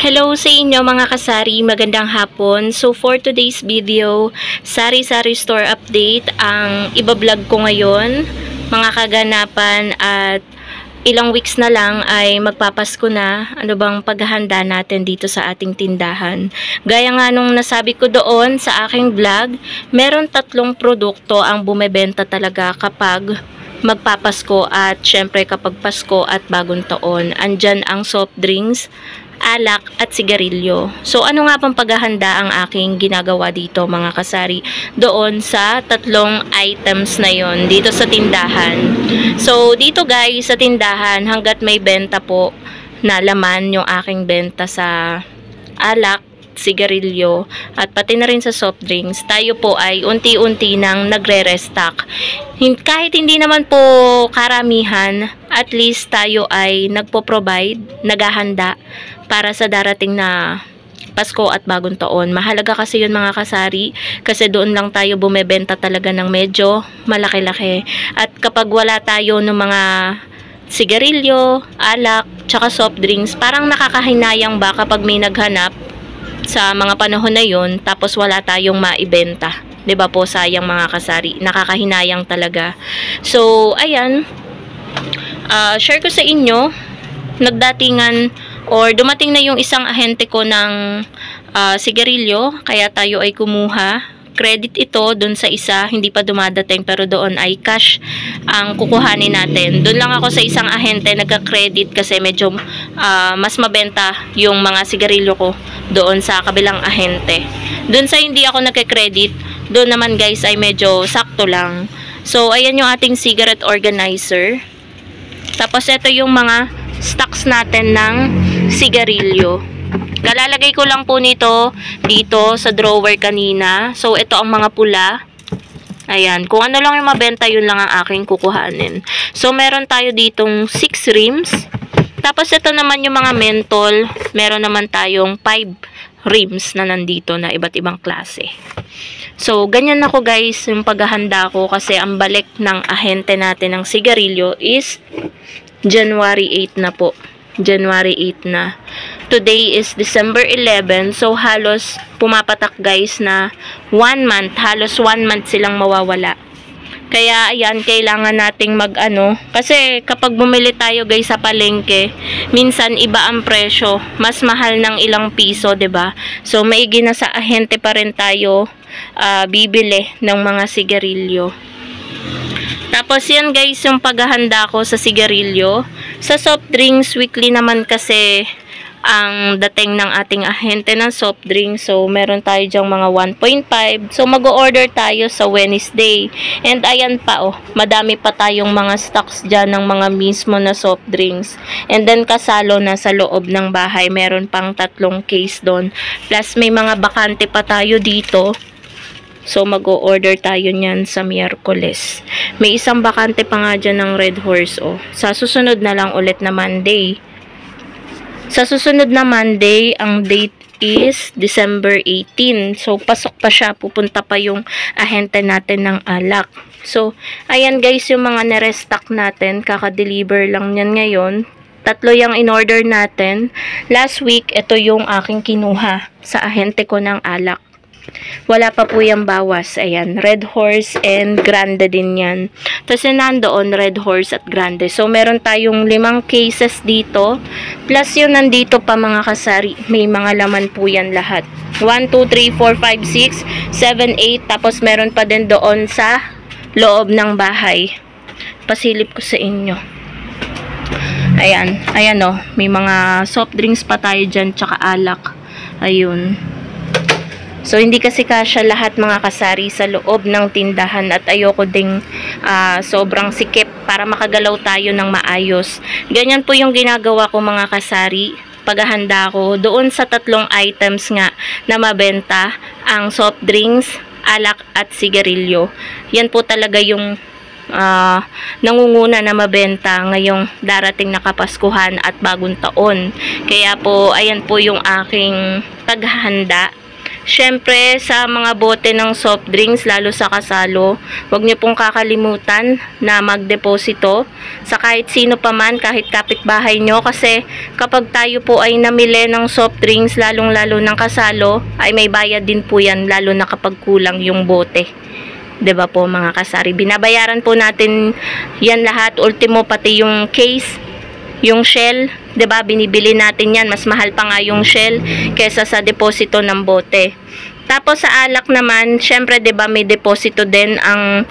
Hello sa inyo mga kasari, magandang hapon. So for today's video, sari-sari store update ang ibablog ko ngayon. Mga kaganapan at ilang weeks na lang ay magpapasko na. Ano bang paghahanda natin dito sa ating tindahan? Gaya nga nung nasabi ko doon sa aking vlog, meron 3 produkto ang bumebenta talaga kapag magpapasko at syempre kapag Pasko at bagong taon. Andyan ang soft drinks, alak at sigarilyo. So ano nga pang paghahanda ang aking ginagawa dito mga kasari doon sa 3 items na yon dito sa tindahan. So dito guys sa tindahan hanggat may benta po na laman yung aking benta sa alak, sigarilyo at pati na rin sa soft drinks, tayo po ay unti-unti nang nagre-restock. Kahit hindi naman po karamihan, at least tayo ay nagpo-provide, naghahanda para sa darating na Pasko at bagong taon. Mahalaga kasi yun mga kasari kasi doon lang tayo bumebenta talaga ng medyo malaki-laki. At kapag wala tayo ng mga sigarilyo, alak, tsaka soft drinks, parang nakakahinayang ba kapag may naghanap sa mga panahon na yon tapos wala tayong maibenta. 'Di ba po, sayang mga kasari, nakakahinayang talaga. So ayan, share ko sa inyo, nagdatingan or dumating na yung isang ahente ko ng sigarilyo, kaya tayo ay kumuha. Credit ito doon sa isa, hindi pa dumadating pero doon ay cash ang kukuhanin natin. Doon lang ako sa isang ahente nagka-credit kasi medyo mas mabenta yung mga sigarilyo ko doon sa kabilang ahente. Doon sa hindi ako nagka-credit, doon naman guys ay medyo sakto lang. So ayan yung ating cigarette organizer. Tapos ito yung mga stocks natin ng sigarilyo. Kalalagay ko lang po nito dito sa drawer kanina. So, ito ang mga pula. Ayan. Kung ano lang yung mabenta, yun lang ang aking kukuhanin. So, meron tayo ditong 6 rims. Tapos, ito naman yung mga mentol. Meron naman tayong 5 rims na nandito na iba't ibang klase. So, ganyan ako guys yung paghahanda ko kasi ang balik ng ahente natin ng sigarilyo is January 8 na po. January 8 na. Today is December 11. So, halos pumapatak guys na 1 month. Halos 1 month silang mawawala. Kaya, ayan, kailangan nating kasi kapag bumili tayo guys sa palengke, minsan iba ang presyo. Mas mahal ng ilang piso, 'di ba? So, maigi na sa ahente pa rin tayo bibili ng mga sigarilyo. Tapos yan guys yung paghahanda ko sa sigarilyo. Sa soft drinks, weekly naman kasi ang dating ng ating ahente ng soft drinks. So meron tayo dyang mga 1.5. So mag-o-order tayo sa Wednesday. And ayan pa madami pa tayong mga stocks dyan ng mga mismo na soft drinks. And then kasalo na sa loob ng bahay. Meron pang 3 case doon. Plus may mga bakante pa tayo dito. So, mag-o-order tayo niyan sa Miyerkules. May isang bakante pa nga dyan ng Red Horse, Sa susunod na lang ulit na Monday. Sa susunod na Monday, ang date is December 18. So, pasok pa siya. Pupunta pa yung ahente natin ng alak. So, ayan guys, yung mga narestock natin. Kaka-deliver lang yan ngayon. 3 yung in-order natin. Last week, ito yung aking kinuha sa ahente ko ng alak. Wala pa po yung bawas. Ayan, Red Horse and Grande din yan. Tapos yung nandoon, Red Horse at Grande. So, meron tayong 5 cases dito. Plus yung nandito pa mga kasari. May mga laman po yan lahat. 1, 2, 3, 4, 5, 6, 7, 8. Tapos meron pa din doon sa loob ng bahay. Pasilip ko sa inyo. Ayan. Ayan may mga soft drinks pa tayo dyan. Tsaka alak. Ayun. So, hindi kasi kasya lahat mga kasari sa loob ng tindahan at ayoko ding sobrang sikip para makagalaw tayo ng maayos. Ganyan po yung ginagawa ko mga kasari. Paghahanda ko doon sa 3 items nga na mabenta, ang soft drinks, alak at sigarilyo. Yan po talaga yung nangunguna na mabenta ngayong darating na Kapaskuhan at bagong taon. Kaya po, ayan po yung aking paghahanda. syempre sa mga bote ng soft drinks, lalo sa kasalo, huwag niyo pong kakalimutan na magdeposito sa kahit sino pa man, kahit kapitbahay nyo, kasi kapag tayo po ay namili ng soft drinks, lalong lalo ng kasalo, ay may bayad din po yan, lalo na kapag kulang yung bote. 'Di ba po mga kasari? Binabayaran po natin yan lahat, ultimo pati yung case, yung shell, 'di ba? Binibili natin yan, mas mahal pa nga yung shell kaysa sa deposito ng bote. Tapos sa alak naman, syempre 'di ba may deposito din ang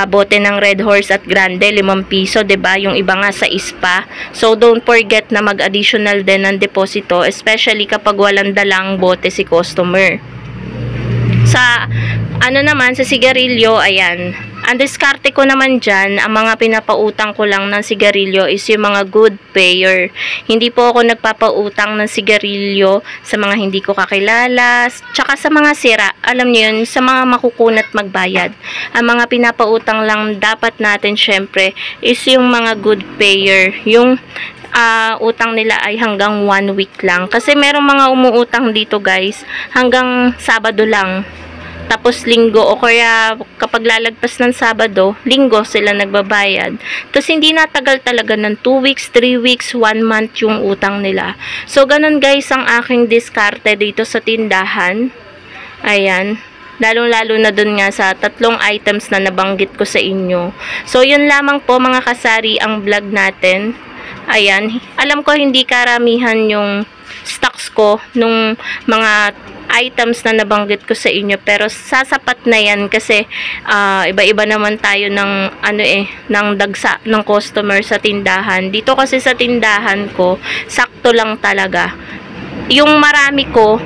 bote ng Red Horse at Grande, 5 piso, 'di ba? Yung iba nga sa ISPA. So don't forget na mag-additional din ng deposito, especially kapag walang dalang bote si customer. Sa ano naman, sa sigarilyo, ayan, ang diskarte ko naman dyan, ang mga pinapautang ko lang ng sigarilyo is yung mga good payer. Hindi po ako nagpapautang ng sigarilyo sa mga hindi ko kakilala, tsaka sa mga sira, alam nyo yun, sa mga makukunat magbayad. Ang mga pinapautang lang dapat natin syempre is yung mga good payer, yung utang nila ay hanggang 1 week lang. Kasi merong mga umuutang dito guys, hanggang Sabado lang. Tapos linggo, o kaya kapag lalagpas ng Sabado, linggo sila nagbabayad. Tapos hindi natagal talaga ng 2 weeks, 3 weeks, 1 month yung utang nila. So ganun guys ang aking diskarte dito sa tindahan. Ayan. Lalong-lalo na dun nga sa 3 items na nabanggit ko sa inyo. So yun lamang po mga kasari ang vlog natin. Ayan. Alam ko hindi karamihan yung stocks ko nung mga items na nabanggit ko sa inyo, pero sasapat na yan kasi iba-iba naman tayo ng ng dagsa ng customer sa tindahan. Dito kasi sa tindahan ko, sakto lang talaga. Yung marami ko,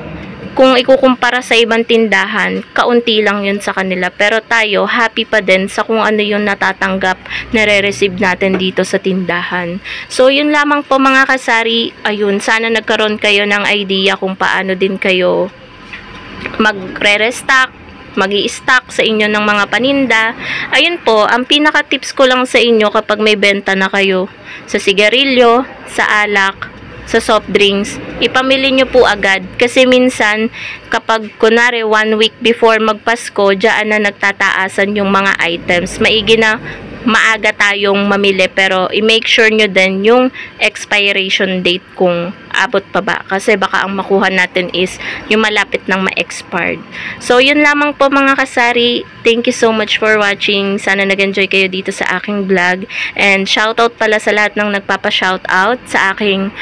kung ikukumpara sa ibang tindahan, kaunti lang yun sa kanila. Pero tayo, happy pa din sa kung ano yung natatanggap, nare-receive natin dito sa tindahan. So, yun lamang po mga kasari. Ayun, sana nagkaroon kayo ng idea kung paano din kayo magre-restock, mag-i-stock sa inyo ng mga paninda. Ayun po, ang pinaka-tips ko lang sa inyo kapag may benta na kayo sa sigarilyo, sa alak, sa soft drinks, ipamili nyo po agad. Kasi minsan, kapag kunwari 1 week before magpasko, dyan na nagtataasan yung mga items. Maigi na maaga tayong mamili, pero i-make sure nyo din yung expiration date kung abot pa ba. Kasi baka ang makuha natin is yung malapit ng ma-expired. So, yun lamang po mga kasari. Thank you so much for watching. Sana nag-enjoy kayo dito sa aking vlog. And shoutout pala sa lahat ng nagpapa-shoutout sa aking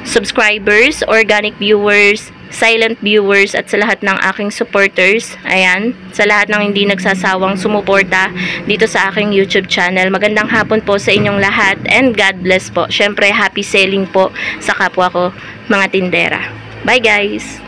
subscribers, organic viewers, silent viewers, at sa lahat ng aking supporters. Ayan, sa lahat ng hindi nagsasawang sumuporta dito sa aking YouTube channel. Magandang hapon po sa inyong lahat and God bless po. Syempre, happy selling po sa kapwa ko mga tindera. Bye guys!